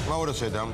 Mauro Zeta.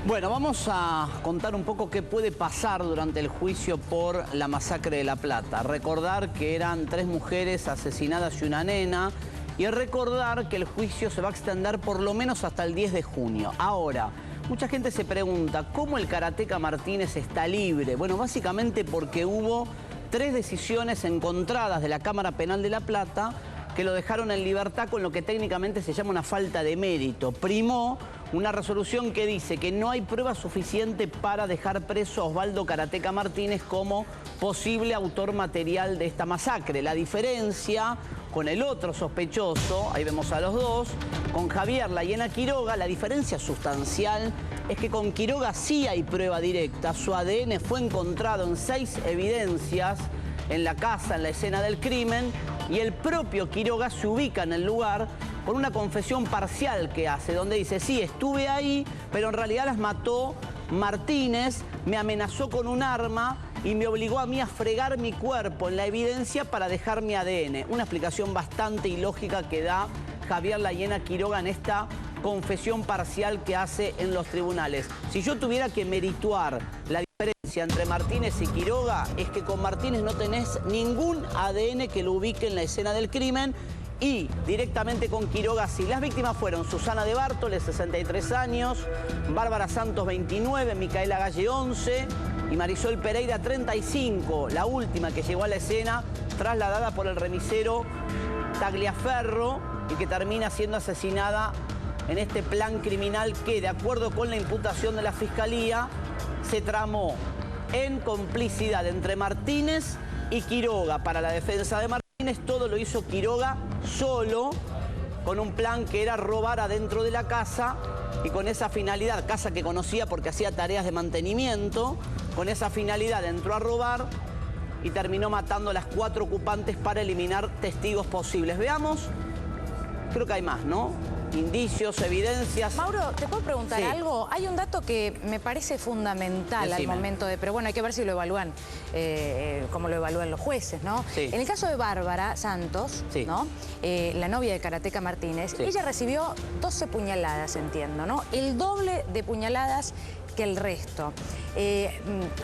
Bueno, vamos a contar un poco qué puede pasar durante el juicio por la masacre de La Plata. Recordar que eran 3 mujeres asesinadas y una nena. Y recordar que el juicio se va a extender por lo menos hasta el 10 de junio. Ahora, mucha gente se pregunta, ¿cómo el karateca Martínez está libre? Bueno, básicamente porque hubo 3 decisiones encontradas de la Cámara Penal de La Plata que lo dejaron en libertad con lo que técnicamente se llama una falta de mérito. Primó una resolución que dice que no hay prueba suficiente para dejar preso a Osvaldo Karateca Martínez como posible autor material de esta masacre. La diferencia con el otro sospechoso, ahí vemos a los dos, con Javier La Hiena Quiroga, la diferencia sustancial es que con Quiroga sí hay prueba directa. Su ADN fue encontrado en 6 evidencias en la casa, en la escena del crimen, y el propio Quiroga se ubica en el lugar por una confesión parcial que hace, donde dice, sí, estuve ahí, pero en realidad las mató Martínez, me amenazó con un arma y me obligó a mí a fregar mi cuerpo en la evidencia para dejar mi ADN. Una explicación bastante ilógica que da Javier La Hiena Quiroga en esta confesión parcial que hace en los tribunales. Si yo tuviera que merituar la diferencia entre Martínez y Quiroga, es que con Martínez no tenés ningún ADN que lo ubique en la escena del crimen, y directamente con Quiroga sí. Las víctimas fueron Susana de Bártoles, 63 años, Bárbara Santos, 29, Micaela Galle, 11, y Marisol Pereira, 35, la última que llegó a la escena, trasladada por el remisero Tagliaferro, y que termina siendo asesinada en este plan criminal que, de acuerdo con la imputación de la Fiscalía, se tramó en complicidad entre Martínez y Quiroga. Para la defensa de Martínez, todo lo hizo Quiroga solo, con un plan que era robar adentro de la casa, y con esa finalidad, casa que conocía porque hacía tareas de mantenimiento, con esa finalidad entró a robar y terminó matando a las 4 ocupantes para eliminar testigos posibles. Veamos, creo que hay más, ¿no? Indicios, evidencias. Mauro, ¿te puedo preguntar Sí. algo? Hay un dato que me parece fundamental Decime. al momento de... Pero bueno, hay que ver si lo evalúan, como lo evalúan los jueces, ¿no? Sí. En el caso de Bárbara Santos, Sí. ¿no? La novia de Karateca Martínez, Sí. ella recibió 12 puñaladas, entiendo, ¿no? El doble de puñaladas que el resto.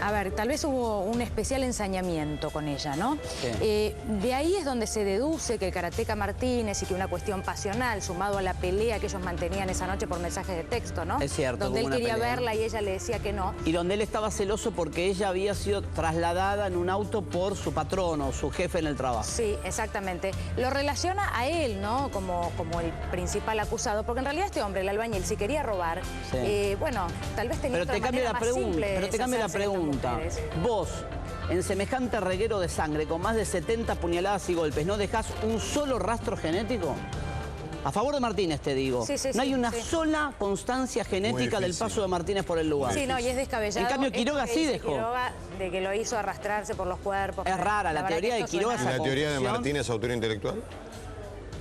A ver, tal vez hubo un especial ensañamiento con ella, ¿no? Sí. De ahí es donde se deduce que el Karateca Martínez y que una cuestión pasional, sumado a la pelea que ellos mantenían esa noche por mensajes de texto, ¿no? Es cierto, donde hubo él una quería pelea. verla y ella le decía que no. Y donde él estaba celoso porque ella había sido trasladada en un auto por su patrono, su jefe en el trabajo. Sí, exactamente. Lo relaciona a él, ¿no? Como el principal acusado, porque en realidad este hombre, el albañil, si quería robar, Sí. bueno, tal vez tenía Pero otra te cambia manera la más pregunta, simple de pero te cambia la deshacerse de estas pregunta. mujeres. Vos, en semejante reguero de sangre, con más de 70 puñaladas y golpes, ¿no dejás un solo rastro genético? A favor de Martínez, te digo. Sí, sí, no hay sí, una sí. sola constancia genética del paso de Martínez por el lugar. Sí, no, y es descabellado. En cambio, Quiroga Esto que sí dice dejó. Quiroga, de que lo hizo arrastrarse por los cuerpos. Es rara la verdad teoría que de esto Quiroga. suena- ¿Y la teoría de confusión. Martínez, autoría intelectual?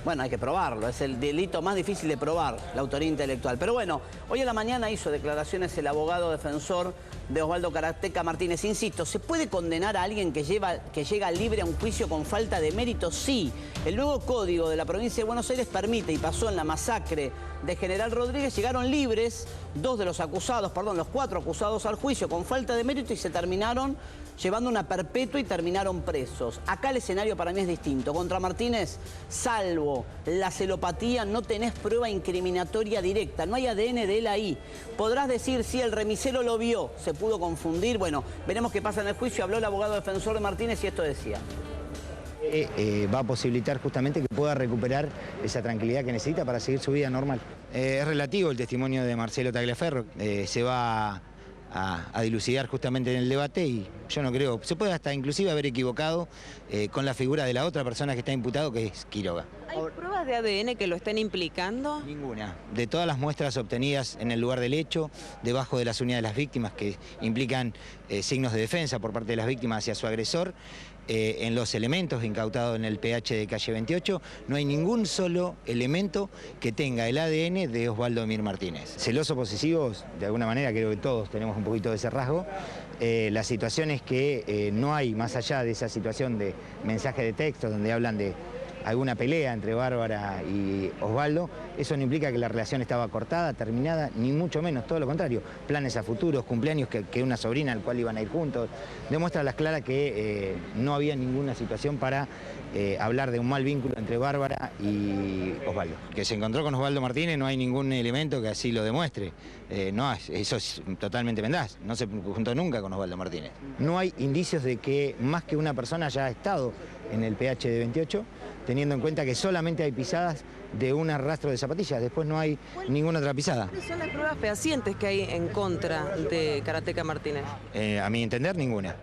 Bueno, hay que probarlo, es el delito más difícil de probar, la autoría intelectual. Pero bueno, hoy a la mañana hizo declaraciones el abogado defensor de Osvaldo Karateca Martínez. Insisto, ¿se puede condenar a alguien que llega libre a un juicio con falta de mérito? Sí. El nuevo código de la provincia de Buenos Aires permite, y pasó en la masacre de General Rodríguez, llegaron libres los 4 acusados al juicio con falta de mérito y se terminaron llevando una perpetua y terminaron presos. Acá el escenario para mí es distinto. Contra Martínez, salvo la celopatía, no tenés prueba incriminatoria directa, no hay ADN de él ahí. Podrás decir, sí, el remisero lo vio, se pudo confundir. Bueno, veremos qué pasa en el juicio. Habló el abogado defensor de Martínez y esto decía. Va a posibilitar justamente que pueda recuperar esa tranquilidad que necesita para seguir su vida normal. Es relativo el testimonio de Marcelo Tagliaferro, se va a dilucidar justamente en el debate y yo no creo, se puede hasta inclusive haber equivocado con la figura de la otra persona que está imputado, que es Quiroga. ¿Hay pruebas de ADN que lo estén implicando? Ninguna. De todas las muestras obtenidas en el lugar del hecho, debajo de las unidades de las víctimas que implican signos de defensa por parte de las víctimas hacia su agresor, en los elementos incautados en el PH de calle 28, no hay ningún solo elemento que tenga el ADN de Osvaldo Emir Martínez. Celoso posesivos, de alguna manera creo que todos tenemos un poquito de ese rasgo. La situación es que no hay, más allá de esa situación de mensaje de texto donde hablan de alguna pelea entre Bárbara y Osvaldo, eso no implica que la relación estaba cortada, terminada, ni mucho menos, todo lo contrario. Planes a futuros, cumpleaños, que una sobrina al cual iban a ir juntos. Demuestra a las claras que no había ninguna situación para hablar de un mal vínculo entre Bárbara y Osvaldo. Que se encontró con Osvaldo Martínez, no hay ningún elemento que así lo demuestre. No, eso es totalmente mendaz, no se juntó nunca con Osvaldo Martínez. No hay indicios de que más que una persona haya estado en el PH de 28, teniendo en cuenta que solamente hay pisadas de un rastro de zapatillas, después no hay ninguna otra pisada. ¿Cuáles son las pruebas fehacientes que hay en contra de Karateka Martínez? A mi entender, ninguna.